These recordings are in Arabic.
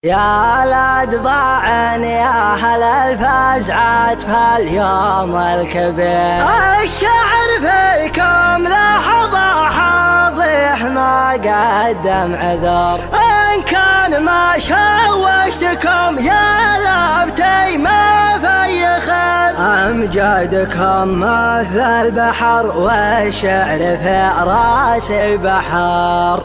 يا ولد ضاعن يا هل الفزعات في اليوم الكبير، الشعر فيكم لحظة حاضح ما قدم عذر، إن كان ما شوشتكم يا لابتي ما في خير، أمجادكم مثل البحر والشعر في راسي بحر.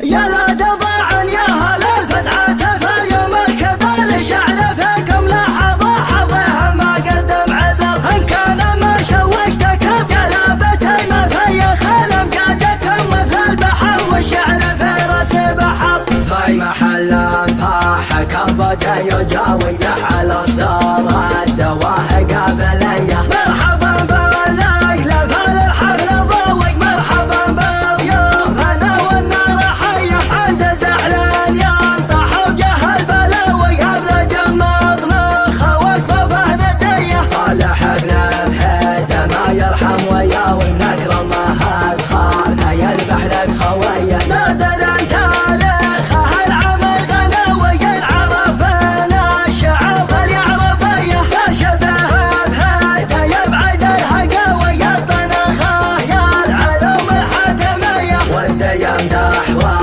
يا ولد ضاعن يا هل الفزعات في اليوم الكبير، الشعر فيكم لحظة حظها ما قدم عذر، إن كان ما شوشتكم يا لابتي ما في خير، أمجادكم مثل البحر والشعر في راسي بحر. في محل فاح كبد يجاوي لحل اصدار الدواه قابليه، مرحبا بالليلة فالحفل ضوي، مرحبا بالضيوف انا والنار حيه، عند زعلان ينطح وجه البلاوي، ابلج المطنخ وكفوفه نديه، طالح ابن بحيده ما يرحم وياوي، نكرم ما خاله يذبح لك خويه، نادر انت تاريخه العمر غناوي، العرب بين الشعوب اليعربيه، لا شبه بهيده يبعد الهقاوي، الطنخه يا العلوم الحاتميه، والديم دحوه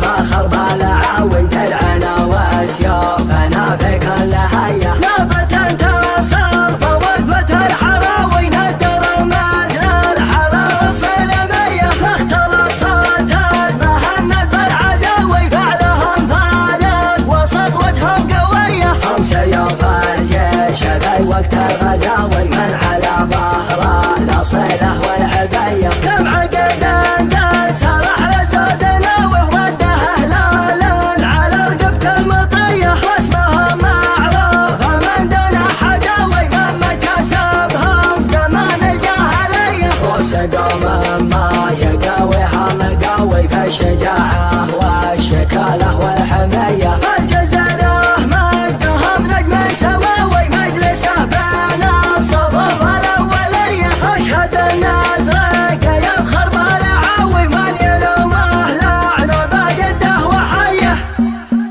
فخر بالعاوي، درعنا وسيوفنا في كل هيه، نابت انتصر فوقفه الحراوي، ندر مثل الحراره الصنميه، اختلط صوت المهند بالعزاوي، فعلهم فالق وسطوتهم قويه، هم سيوف الجيش في وقت الغزاوي، من على ظهر الاصيله والعبيه، كم عقد انت سرح للذود ناوي، ورده هلالا على رقبه المطيه، واسمهم معروف من دون حداوي، بما كسبهم زمان الجاهليه، رصدهم ما يقاويها مقاوي، في الشجاعه والشكاله والحميه، الجزره مجدهم نجم سماوي، مجلسه بين الصفوف الاوليه، اشهد النازرق يفخر بالعاوي، من يلومه لعنه بجده وحيه.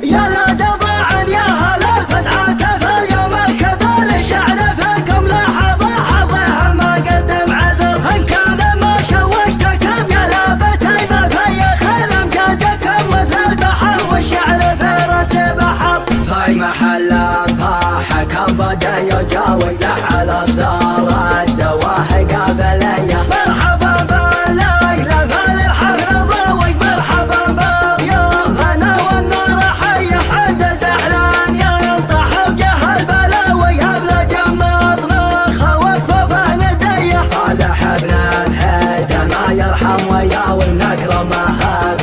يا ولد ضاعن يا هل الفزعات في اليوم الكبير، الشعر فيكم لحظة حظها ما قدم عذر، إن كان ما شوشتكم يا لابتي ما في خير، أمجادكم مثل البحر والشعر في راسي بحر. في محل فاح كبد يجاوي لحل اصدار الدواه قابليه، مرحبا بالليلة فالحفل ضوي، مرحبا بالضيوف انا والنار حيه، عند زعلان ينطح وجه البلاوي، ابلج المطنخ وكفوفه نديه، طالح ابن بحيده ما يرحم وياوي، نكرم ما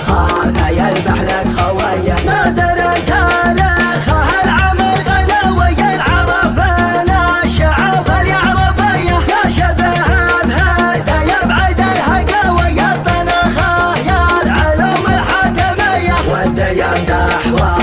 خاله يذبح لك خويه، نادر انت تاريخه العمر غناوي، العرب بين الشعوب اليعربيه، لا شبه بهيده يبعد الهقاوي، الطنخه يا العلوم الحاتميه، والديم دحوه